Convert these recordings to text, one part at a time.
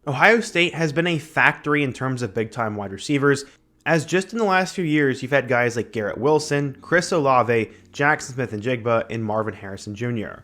Ohio State has been a factory in terms of big-time wide receivers, as just in the last few years, you've had guys like Garrett Wilson, Chris Olave, Jackson Smith-Njigba, and Marvin Harrison Jr.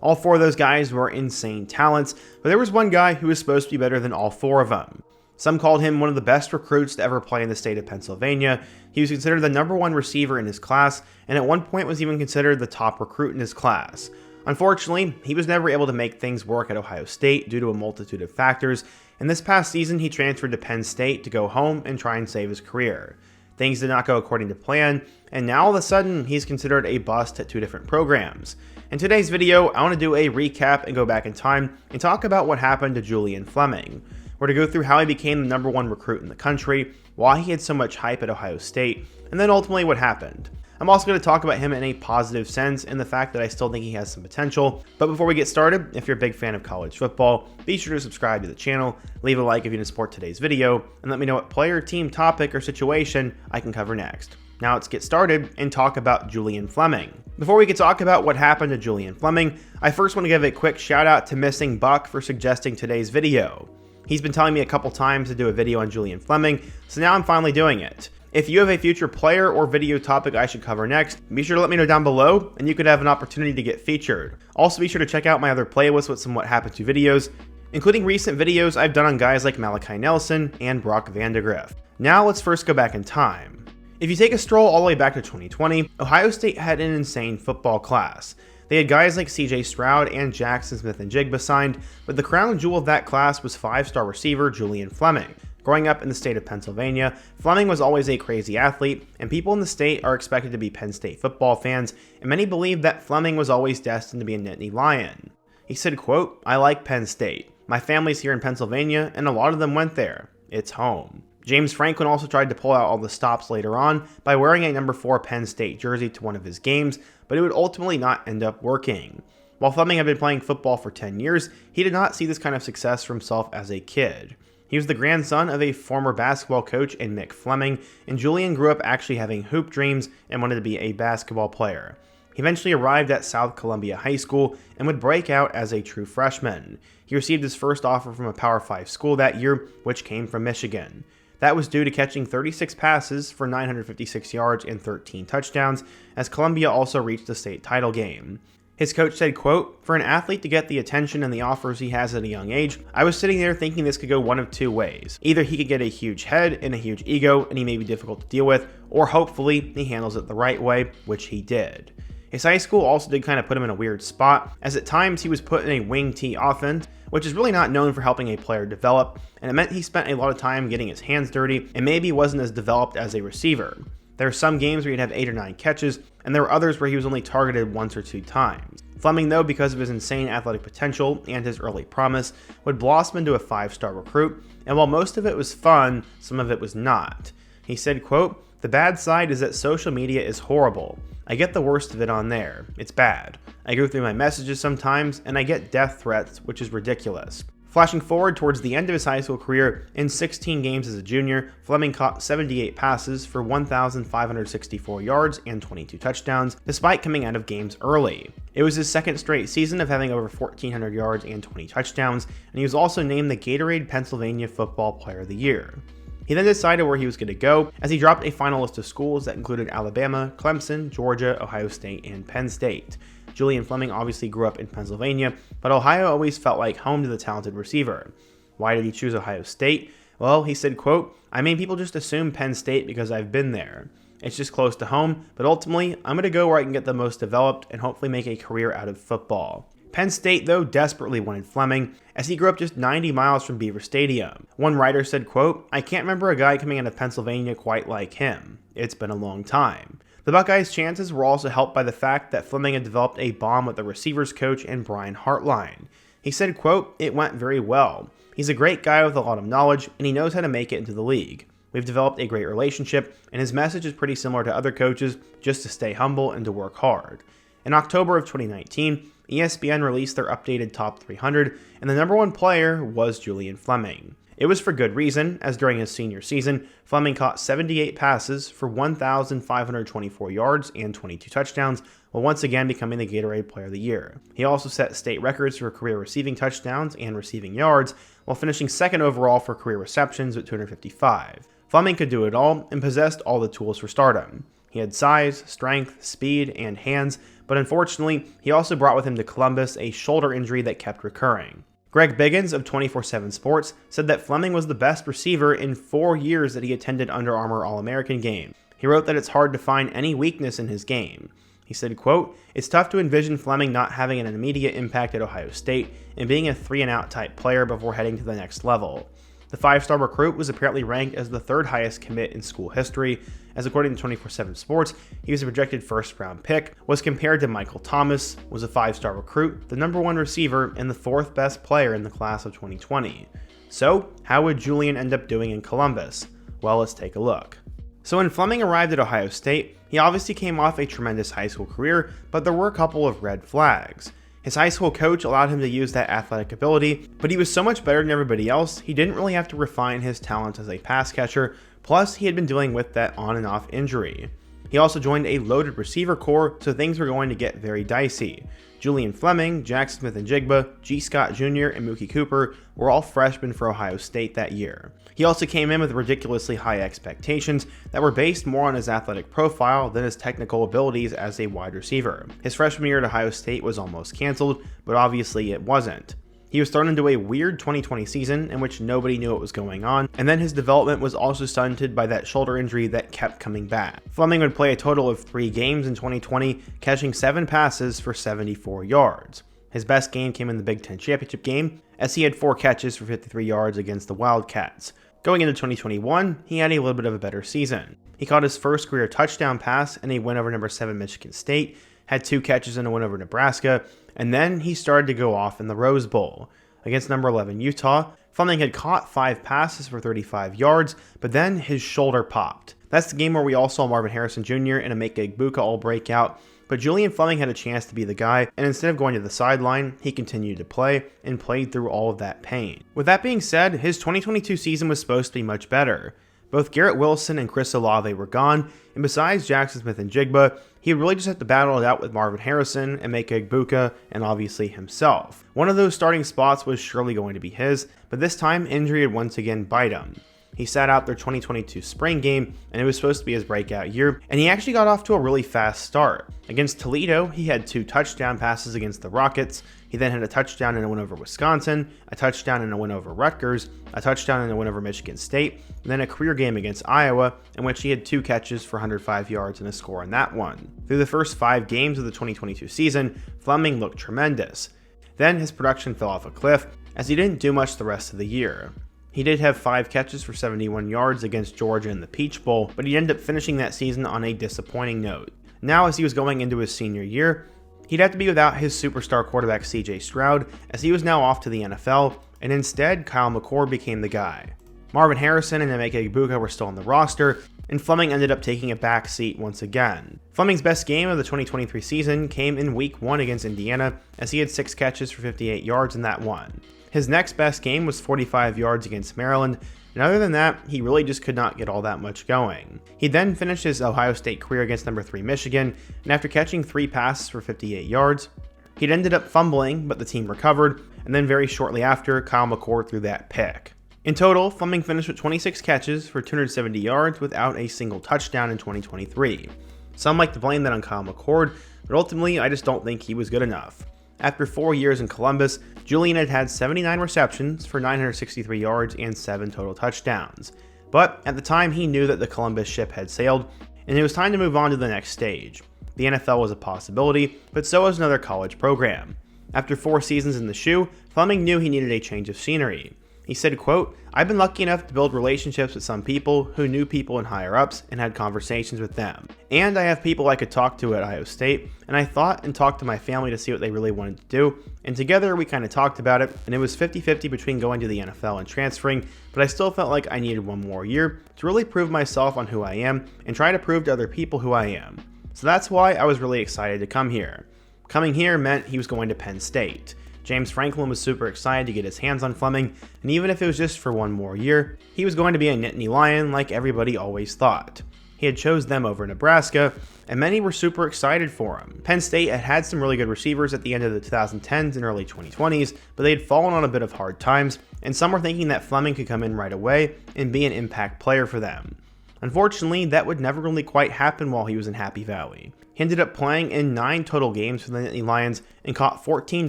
All four of those guys were insane talents, but there was one guy who was supposed to be better than all four of them. Some called him one of the best recruits to ever play in the state of Pennsylvania. He was considered the #1 receiver in his class, and at one point was even considered the top recruit in his class. Unfortunately, he was never able to make things work at Ohio State due to a multitude of factors, and this past season he transferred to Penn State to go home and try and save his career. Things did not go according to plan, and now all of a sudden he's considered a bust at two different programs. In today's video, I want to do a recap and go back in time and talk about what happened to Julian Fleming. We're to go through how he became the #1 recruit in the country, why he had so much hype at Ohio State, and then ultimately what happened. I'm also going to talk about him in a positive sense and the fact that I still think he has some potential. But before we get started, if you're a big fan of college football, be sure to subscribe to the channel, leave a like if you want to support today's video, and let me know what player, team, topic, or situation I can cover next. Now let's get started and talk about Julian Fleming. Before we can talk about what happened to Julian Fleming, I first want to give a quick shout out to Missing Buck for suggesting today's video. He's been telling me a couple times to do a video on Julian Fleming, so now I'm finally doing it. If you have a future player or video topic I should cover next, be sure to let me know down below, and you could have an opportunity to get featured. Also be sure to check out my other playlists with some What Happened To videos, including recent videos I've done on guys like Malachi Nelson and Brock Vandegrift. Now let's first go back in time. If you take a stroll all the way back to 2020, Ohio State had an insane football class. They had guys like CJ Stroud and Jackson Smith-Njigba signed, but the crown jewel of that class was 5-star receiver Julian Fleming. Growing up in the state of Pennsylvania, Fleming was always a crazy athlete, and people in the state are expected to be Penn State football fans, and many believe that Fleming was always destined to be a Nittany Lion. He said, quote, "I like Penn State. My family's here in Pennsylvania, and a lot of them went there. It's home." James Franklin also tried to pull out all the stops later on by wearing a #4 Penn State jersey to one of his games, but it would ultimately not end up working. While Fleming had been playing football for 10 years, he did not see this kind of success for himself as a kid. He was the grandson of a former basketball coach in Mick Fleming, and Julian grew up actually having hoop dreams and wanted to be a basketball player. He eventually arrived at South Columbia High School and would break out as a true freshman. He received his first offer from a Power 5 school that year, which came from Michigan. That was due to catching 36 passes for 956 yards and 13 touchdowns, as Columbia also reached the state title game. His coach said, quote, "For an athlete to get the attention and the offers he has at a young age, I was sitting there thinking this could go one of two ways. Either he could get a huge head and a huge ego and he may be difficult to deal with, or hopefully he handles it the right way," which he did. His high school also did kind of put him in a weird spot, as at times he was put in a wing T offense, which is really not known for helping a player develop, and it meant he spent a lot of time getting his hands dirty and maybe wasn't as developed as a receiver. There are some games where he'd have 8 or 9 catches, and there were others where he was only targeted 1 or 2 times. Fleming, though, because of his insane athletic potential and his early promise, would blossom into a 5-star recruit, and while most of it was fun, some of it was not. He said, quote, "The bad side is that social media is horrible. I get the worst of it on there. It's bad. I go through my messages sometimes, and I get death threats, which is ridiculous." Flashing forward towards the end of his high school career, in 16 games as a junior, Fleming caught 78 passes for 1,564 yards and 22 touchdowns, despite coming out of games early. It was his second straight season of having over 1,400 yards and 20 touchdowns, and he was also named the Gatorade Pennsylvania Football Player of the Year. He then decided where he was going to go, as he dropped a final list of schools that included Alabama, Clemson, Georgia, Ohio State, and Penn State. Julian Fleming obviously grew up in Pennsylvania, but Ohio always felt like home to the talented receiver. Why did he choose Ohio State? Well, he said, quote, "I mean, people just assume Penn State because I've been there. It's just close to home, but ultimately, I'm going to go where I can get the most developed and hopefully make a career out of football." Penn State, though, desperately wanted Fleming, as he grew up just 90 miles from Beaver Stadium. One writer said, quote, "I can't remember a guy coming out of Pennsylvania quite like him. It's been a long time." The Buckeyes' chances were also helped by the fact that Fleming had developed a bond with the receivers coach and Brian Hartline. He said, quote, "It went very well. He's a great guy with a lot of knowledge, and he knows how to make it into the league. We've developed a great relationship, and his message is pretty similar to other coaches, just to stay humble and to work hard." In October of 2019, ESPN released their updated top 300, and the #1 player was Julian Fleming. It was for good reason, as during his senior season, Fleming caught 78 passes for 1,524 yards and 22 touchdowns, while once again becoming the Gatorade Player of the Year. He also set state records for career receiving touchdowns and receiving yards, while finishing second overall for career receptions with 255. Fleming could do it all and possessed all the tools for stardom. He had size, strength, speed, and hands, but unfortunately, he also brought with him to Columbus a shoulder injury that kept recurring. Greg Biggins of 24/7 Sports said that Fleming was the best receiver in 4 years that he attended Under Armour All-American games. He wrote that it's hard to find any weakness in his game. He said, quote, "It's tough to envision Fleming not having an immediate impact at Ohio State and being a 3-and-out type player before heading to the next level." The 5-star recruit was apparently ranked as the 3rd highest commit in school history, as according to 24/7 Sports, he was a projected first-round pick, was compared to Michael Thomas, was a 5-star recruit, the number 1 receiver, and the 4th best player in the class of 2020. So, how would Julian end up doing in Columbus? Well, let's take a look. So when Fleming arrived at Ohio State, he obviously came off a tremendous high school career, but there were a couple of red flags. His high school coach allowed him to use that athletic ability, but he was so much better than everybody else, he didn't really have to refine his talents as a pass catcher, plus he had been dealing with that on and off injury. He also joined a loaded receiver core, so things were going to get very dicey. Julian Fleming, Jackson Smith-Njigba, G. Scott Jr., and Mookie Cooper were all freshmen for Ohio State that year. He also came in with ridiculously high expectations that were based more on his athletic profile than his technical abilities as a wide receiver. His freshman year at Ohio State was almost canceled, but obviously it wasn't. He was thrown into a weird 2020 season in which nobody knew what was going on, and then his development was also stunted by that shoulder injury that kept coming back. Fleming would play a total of 3 games in 2020, catching 7 passes for 74 yards. His best game came in the Big Ten Championship game, as he had 4 catches for 53 yards against the Wildcats. Going into 2021, he had a little bit of a better season. He caught his first career touchdown pass in a win over number 7 Michigan State, had 2 catches in a win over Nebraska, and then he started to go off in the Rose Bowl. Against number 11 Utah, Fleming had caught 5 passes for 35 yards, but then his shoulder popped. That's the game where we all saw Marvin Harrison Jr. and Emeka Egbuka all break out, but Julian Fleming had a chance to be the guy, and instead of going to the sideline, he continued to play and played through all of that pain. With that being said, his 2022 season was supposed to be much better. Both Garrett Wilson and Chris Olave were gone, and besides Jackson Smith-Njigba, he would really just have to battle it out with Marvin Harrison, Emeka Egbuka, and obviously himself. One of those starting spots was surely going to be his, but this time injury would once again bite him. He sat out their 2022 spring game, and it was supposed to be his breakout year, and he actually got off to a really fast start. Against Toledo, he had 2 touchdown passes against the Rockets. He then had a touchdown in a win over Wisconsin, a touchdown in a win over Rutgers, a touchdown in a win over Michigan State, and then a career game against Iowa, in which he had 2 catches for 105 yards and a score in that one. Through the first 5 games of the 2022 season, Fleming looked tremendous. Then his production fell off a cliff, as he didn't do much the rest of the year. He did have 5 catches for 71 yards against Georgia in the Peach Bowl, but he ended up finishing that season on a disappointing note. Now, as he was going into his senior year, he'd have to be without his superstar quarterback CJ Stroud, as he was now off to the NFL, and instead Kyle McCord became the guy. Marvin Harrison and Emeka Egbuka were still on the roster, and Fleming ended up taking a back seat once again. Fleming's best game of the 2023 season came in Week 1 against Indiana, as he had 6 catches for 58 yards in that one. His next best game was 45 yards against Maryland, and other than that, he really just could not get all that much going. He then finished his Ohio State career against number 3 Michigan, and after catching 3 passes for 58 yards, he'd ended up fumbling, but the team recovered, and then very shortly after, Kyle McCord threw that pick. In total, Fleming finished with 26 catches for 270 yards without a single touchdown in 2023. Some like to blame that on Kyle McCord, but ultimately, I just don't think he was good enough. After 4 years in Columbus, Julian had had 79 receptions for 963 yards and 7 total touchdowns. But at the time, he knew that the Columbus ship had sailed, and it was time to move on to the next stage. The NFL was a possibility, but so was another college program. After 4 seasons in the shoe, Fleming knew he needed a change of scenery. He said, quote, "I've been lucky enough to build relationships with some people who knew people in higher ups and had conversations with them. And I have people I could talk to at Ohio State, and I thought and talked to my family to see what they really wanted to do, and together we kind of talked about it, and it was 50-50 between going to the NFL and transferring, but I still felt like I needed 1 more year to really prove myself on who I am and try to prove to other people who I am. So that's why I was really excited to come here. Coming here meant he was going to Penn State. James Franklin was super excited to get his hands on Fleming, and even if it was just for 1 more year, he was going to be a Nittany Lion like everybody always thought. he had chose them over Nebraska, and many were super excited for him. Penn State had had some really good receivers at the end of the 2010s and early 2020s, but they had fallen on a bit of hard times, and some were thinking that Fleming could come in right away and be an impact player for them. Unfortunately, that would never really quite happen while he was in Happy Valley. He ended up playing in 9 total games for the Nittany Lions and caught 14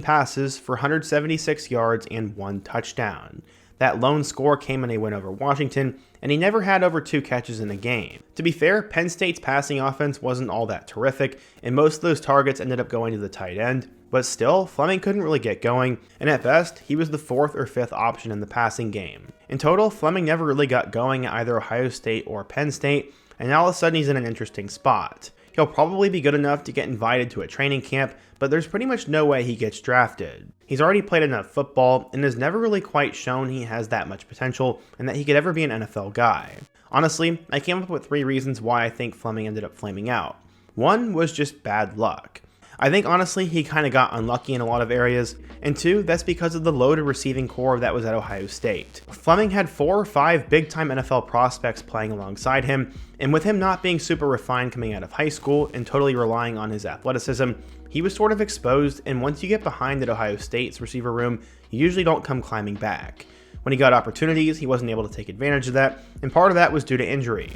passes for 176 yards and 1 touchdown. That lone score came in a win over Washington, and he never had over 2 catches in a game. To be fair, Penn State's passing offense wasn't all that terrific, and most of those targets ended up going to the tight end, but still, Fleming couldn't really get going, and at best, he was the 4th or 5th option in the passing game. In total, Fleming never really got going at either Ohio State or Penn State, and now all of a sudden he's in an interesting spot. He'll probably be good enough to get invited to a training camp, but there's pretty much no way he gets drafted. He's already played enough football and has never really quite shown he has that much potential and that he could ever be an NFL guy. Honestly, I came up with 3 reasons why I think Fleming ended up flaming out. 1 was just bad luck. I think honestly he kind of got unlucky in a lot of areas, and 2, that's because of the loaded receiving core that was at Ohio State. Fleming had 4 or 5 big-time NFL prospects playing alongside him, and with him not being super refined coming out of high school and totally relying on his athleticism, he was sort of exposed, and once you get behind at Ohio State's receiver room, you usually don't come climbing back. When he got opportunities, he wasn't able to take advantage of that, and part of that was due to injury.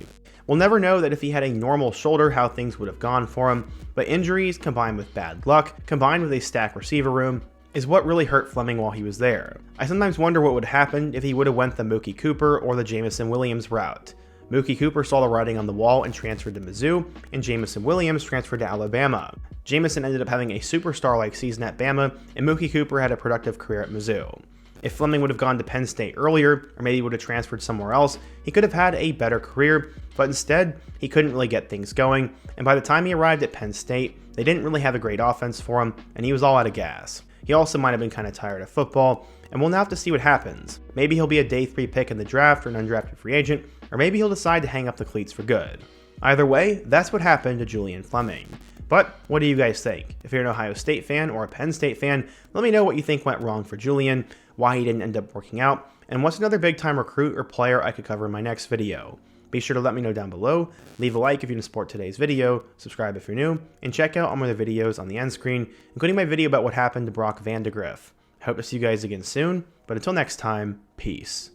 We'll never know that if he had a normal shoulder how things would have gone for him, but injuries combined with bad luck, combined with a stacked receiver room, is what really hurt Fleming while he was there. I sometimes wonder what would happen if he would have went the Mookie Cooper or the Jamison Williams route. Mookie Cooper saw the writing on the wall and transferred to Mizzou, and Jamison Williams transferred to Alabama. Jamison ended up having a superstar-like season at Bama, and Mookie Cooper had a productive career at Mizzou. If Fleming would have gone to Penn State earlier, or maybe would have transferred somewhere else, he could have had a better career, but instead, he couldn't really get things going, and by the time he arrived at Penn State, they didn't really have a great offense for him, and he was all out of gas. He also might have been kind of tired of football, and we'll now have to see what happens. Maybe he'll be a day 3 pick in the draft or an undrafted free agent, or maybe he'll decide to hang up the cleats for good. Either way, that's what happened to Julian Fleming. But what do you guys think? If you're an Ohio State fan or a Penn State fan, let me know what you think went wrong for Julian, why he didn't end up working out, and what's another big-time recruit or player I could cover in my next video. Be sure to let me know down below, leave a like if you can support today's video, subscribe if you're new, and check out all my other videos on the end screen, including my video about what happened to Brock Vandegrift. I hope to see you guys again soon, but until next time, peace.